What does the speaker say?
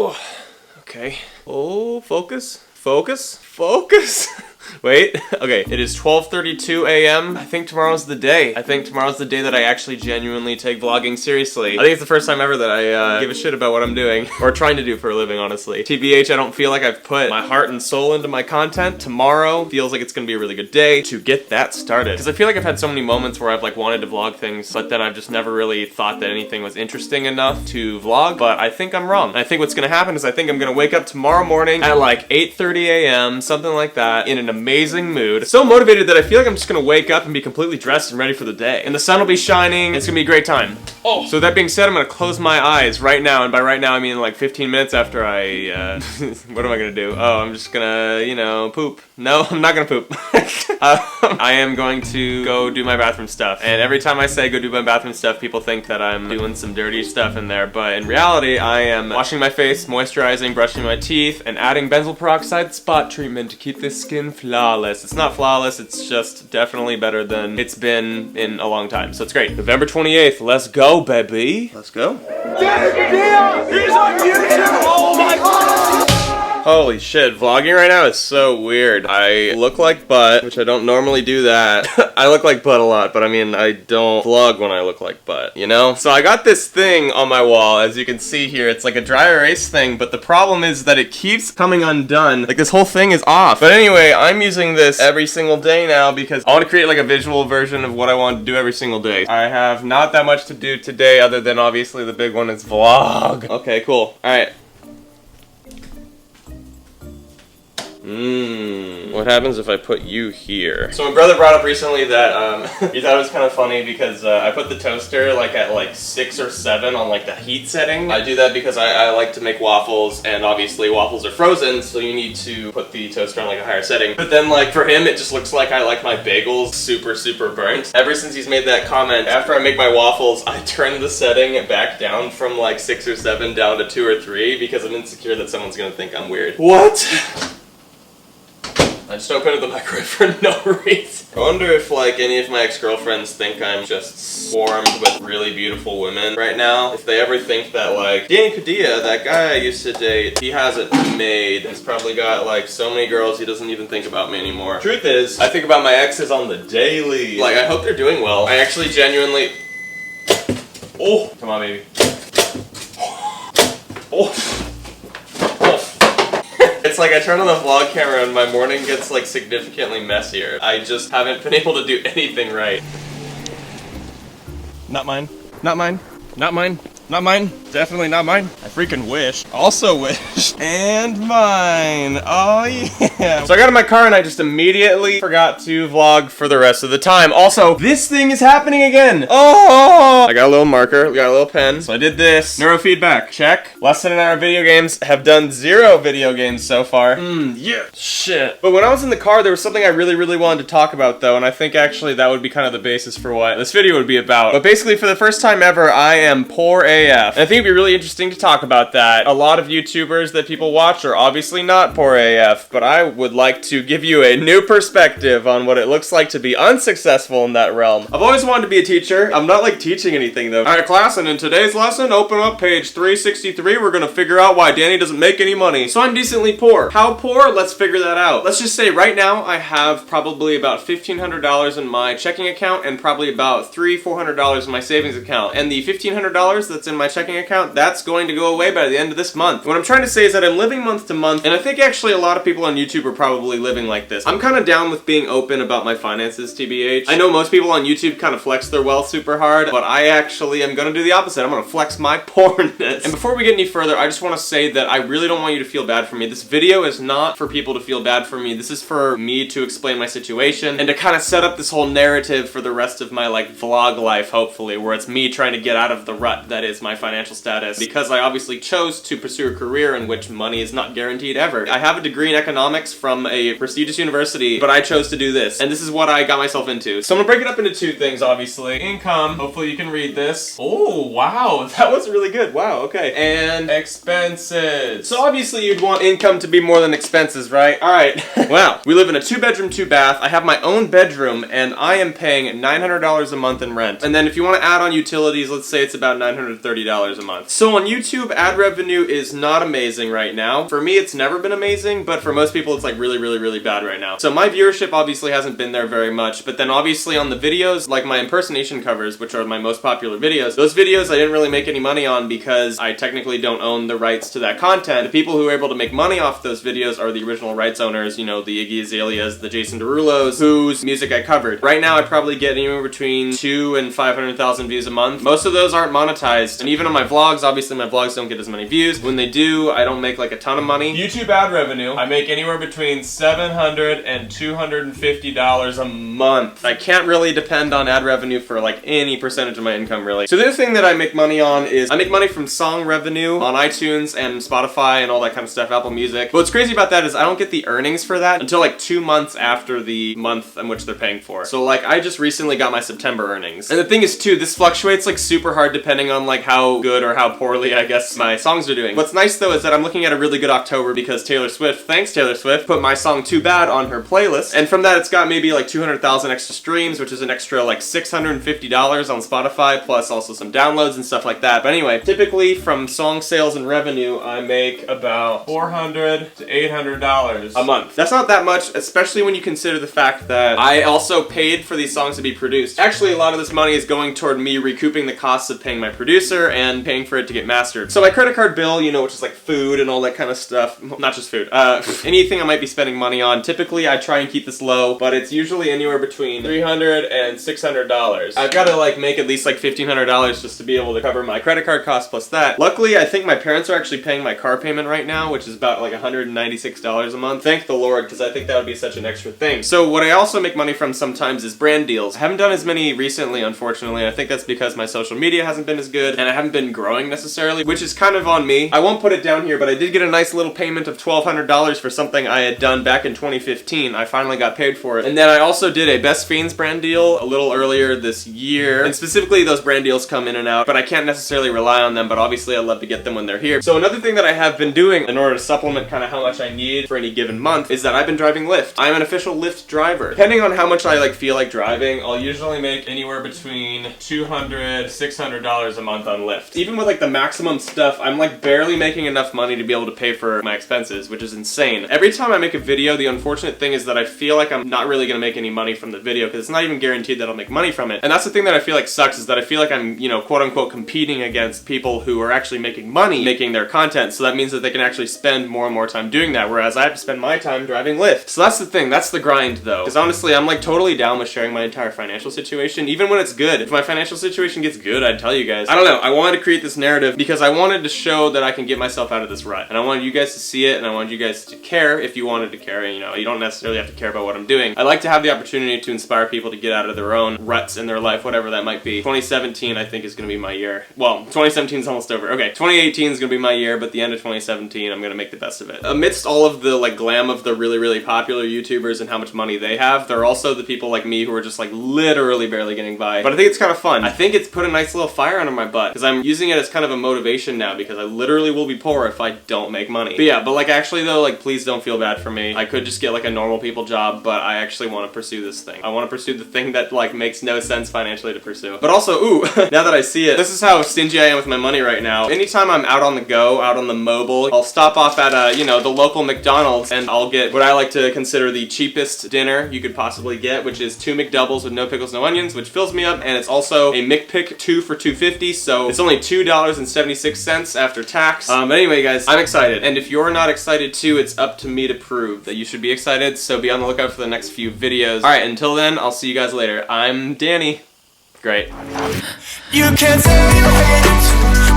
Oh, okay. Oh, focus, focus, focus. Wait, okay, it is 12:32 a.m. I think tomorrow's the day. I think tomorrow's the day that I actually genuinely take vlogging seriously. I think it's the first time ever that I give a shit about what I'm doing, or trying to do for a living, honestly. TBH, I don't feel like I've put my heart and soul into my content. Tomorrow feels like it's gonna be a really good day to get that started. Because I feel like I've had so many moments where I've like wanted to vlog things, but then I've just never really thought that anything was interesting enough to vlog, but I think I'm wrong. And I think what's gonna happen is I think I'm gonna wake up tomorrow morning at like 8:30 a.m., something like that, in an amazing mood. So motivated that I feel like I'm just gonna wake up and be completely dressed and ready for the day. And the sun will be shining, it's gonna be a great time. Oh! So that being said, I'm gonna close my eyes right now, and by right now I mean like 15 minutes after I, what am I gonna do? Oh, I'm just gonna, you know, poop. No, I'm not gonna poop. I am going to go do my bathroom stuff. And every time I say go do my bathroom stuff, people think that I'm doing some dirty stuff in there, but in reality, I am washing my face, moisturizing, brushing my teeth, and adding benzoyl peroxide spot treatment to keep this skin flawless. It's not flawless, it's just definitely better than it's been in a long time, so it's great. November 28th, let's go, baby. Let's go. Dannyjpadilla! He's on YouTube! Oh my god! Holy shit, vlogging right now is so weird. I look like butt, which I don't normally do that. I look like butt a lot, but I mean, I don't vlog when I look like butt, you know? So I got this thing on my wall, as you can see here. It's like a dry erase thing, but the problem is that it keeps coming undone. Like, this whole thing is off. But anyway, I'm using this every single day now because I want to create like a visual version of what I want to do every single day. I have not that much to do today other than obviously the big one is vlog. Okay, cool. Alright. What happens if I put you here? So my brother brought up recently that he thought it was kind of funny because I put the toaster like at like 6 or 7 on like the heat setting. I do that because I like to make waffles, and obviously waffles are frozen, so you need to put the toaster on like a higher setting. But then like for him, it just looks like I like my bagels super burnt. Ever since he's made that comment, after I make my waffles, I turn the setting back down from like 6 or 7 down to 2 or 3 because I'm insecure that someone's gonna think I'm weird. What? I just opened the microwave for no reason. I wonder if like any of my ex-girlfriends think I'm just swarmed with really beautiful women right now. If they ever think that like, Danny Padilla, that guy I used to date, he has it made. He's probably got like so many girls he doesn't even think about me anymore. Truth is, I think about my exes on the daily. Like, I hope they're doing well. I actually genuinely... Oh, come on baby. Oh. It's like I turn on the vlog camera and my morning gets like significantly messier. I just haven't been able to do anything right. Not mine. Not mine. Not mine. Not mine. Definitely not mine. I freaking wish. Also wish. And mine. Oh yeah. So I got in my car and I just immediately forgot to vlog for the rest of the time. Also, this thing is happening again. Oh! I got a little marker. We got a little pen. So I did this. Neurofeedback. Check. Lesson in our video games. Have done 0 video games so far. Yeah. Shit. But when I was in the car, there was something I really wanted to talk about though, and I think actually that would be kind of the basis for what this video would be about. But basically, for the first time ever, I am poor AF. And I think it'd be really interesting to talk about that. A lot of YouTubers that people watch are obviously not poor AF, but I would like to give you a new perspective on what it looks like to be unsuccessful in that realm. I've always wanted to be a teacher. I'm not like teaching anything though. Alright class, and in today's lesson, open up page 363, we're gonna figure out why Danny doesn't make any money. So I'm decently poor. How poor? Let's figure that out. Let's just say right now I have probably about $1,500 in my checking account and probably about $300-400 in my savings account. And the $1,500 that's in my checking account, that's going to go away by the end of this month. What I'm trying to say is that I'm living month to month, and I think actually a lot of people on YouTube are probably living like this. I'm kind of down with being open about my finances, TBH. I know most people on YouTube kind of flex their wealth super hard, but I actually am gonna do the opposite. I'm gonna flex my pornness. And before we get any further, I just want to say that I really don't want you to feel bad for me. This video is not for people to feel bad for me. This is for me to explain my situation and to kind of set up this whole narrative for the rest of my like vlog life, hopefully, where it's me trying to get out of the rut that is my financial status, because I obviously chose to pursue a career in which money is not guaranteed ever. I have a degree in economics from a prestigious university, but I chose to do this, and this is what I got myself into. So I'm gonna break it up into 2 things, obviously. Income, hopefully you can read this. Oh, wow, that was really good. Wow, okay. And expenses. So obviously you'd want income to be more than expenses, right? Alright. Wow. We live in a 2-bedroom, 2-bath. I have my own bedroom, and I am paying $900 a month in rent. And then if you want to add on utilities, let's say it's about $900 $230 a month. So on YouTube, ad revenue is not amazing right now. For me, it's never been amazing, but for most people, it's like really bad right now. So my viewership obviously hasn't been there very much, but then obviously on the videos, like my impersonation covers, which are my most popular videos, those videos I didn't really make any money on because I technically don't own the rights to that content. The people who are able to make money off those videos are the original rights owners, you know, the Iggy Azaleas, the Jason Derulos, whose music I covered. Right now, I probably get anywhere between 2 and 500,000 views a month. Most of those aren't monetized, and even on my vlogs, obviously my vlogs don't get as many views. When they do, I don't make like a ton of money. YouTube ad revenue, I make anywhere between $700 and $250 a month. I can't really depend on ad revenue for like any percentage of my income, really. So the other thing that I make money on is I make money from song revenue on iTunes and Spotify and all that kind of stuff, Apple Music. But what's crazy about that is I don't get the earnings for that until like 2 months after the month in which they're paying for. So like I just recently got my September earnings. And the thing is too, this fluctuates like super hard depending on like how good or how poorly I guess my songs are doing. What's nice though is that I'm looking at a really good October because Taylor Swift, thanks Taylor Swift, put my song Too Bad on her playlist. And from that it's got maybe like 200,000 extra streams, which is an extra like $650 on Spotify, plus also some downloads and stuff like that. But anyway, typically from song sales and revenue, I make about $400 to $800 a month. That's not that much, especially when you consider the fact that I also paid for these songs to be produced. Actually, a lot of this money is going toward me recouping the costs of paying my producer and paying for it to get mastered. So my credit card bill, you know, which is like food and all that kind of stuff, not just food, anything I might be spending money on, typically I try and keep this low, but it's usually anywhere between $300 and $600. I've got to like make at least like $1,500 just to be able to cover my credit card costs plus that. Luckily, I think my parents are actually paying my car payment right now, which is about like $196 a month. Thank the Lord, because I think that would be such an extra thing. So what I also make money from sometimes is brand deals. I haven't done as many recently, unfortunately. I think that's because my social media hasn't been as good and I haven't been growing necessarily, which is kind of on me. I won't put it down here, but I did get a nice little payment of $1,200 for something I had done back in 2015. I finally got paid for it. And then I also did a Best Fiends brand deal a little earlier this year. And specifically, those brand deals come in and out, but I can't necessarily rely on them, but obviously I love to get them when they're here. So another thing that I have been doing in order to supplement kind of how much I need for any given month is that I've been driving Lyft. I'm an official Lyft driver. Depending on how much I like feel like driving, I'll usually make anywhere between $200, $600 a month on Lyft. Even with like the maximum stuff, I'm like barely making enough money to be able to pay for my expenses, which is insane. Every time I make a video, the unfortunate thing is that I feel like I'm not really gonna make any money from the video because it's not even guaranteed that I'll make money from it. And that's the thing that I feel like sucks, is that I feel like I'm, you know, quote unquote competing against people who are actually making money making their content. So that means that they can actually spend more and more time doing that, whereas I have to spend my time driving Lyft. So that's the thing, that's the grind though. Because honestly, I'm like totally down with sharing my entire financial situation, even when it's good. If my financial situation gets good, I'd tell you guys. I don't know, I wanted to create this narrative because I wanted to show that I can get myself out of this rut. And I wanted you guys to see it, and I wanted you guys to care if you wanted to care. You know, you don't necessarily have to care about what I'm doing. I like to have the opportunity to inspire people to get out of their own ruts in their life, whatever that might be. 2017, I think, is going to be my year. Well, 2017 is almost over. Okay, 2018 is going to be my year, but the end of 2017, I'm going to make the best of it. Amidst all of the like glam of the really popular YouTubers and how much money they have, there are also the people like me who are just like literally barely getting by. But I think it's kind of fun. I think it's put a nice little fire under my butt because I'm using it as kind of a motivation now, because I literally will be poor if I don't make money. But yeah, but like actually though, like please don't feel bad for me. I could just get like a normal people job, but I actually want to pursue this thing. I want to pursue the thing that like makes no sense financially to pursue. But also, ooh, now that I see it, this is how stingy I am with my money right now. Anytime I'm out on the go, out on the mobile, I'll stop off at you know, the local McDonald's and I'll get what I like to consider the cheapest dinner you could possibly get, which is 2 McDoubles with no pickles, no onions, which fills me up, and it's also a McPick 2 for $2.50, so it's only $2.76 after tax. But anyway, guys, I'm excited, and if you're not excited too, it's up to me to prove that you should be excited, so be on the lookout for the next few videos. Alright, until then, I'll see you guys later. I'm Danny. Great. You can't tell your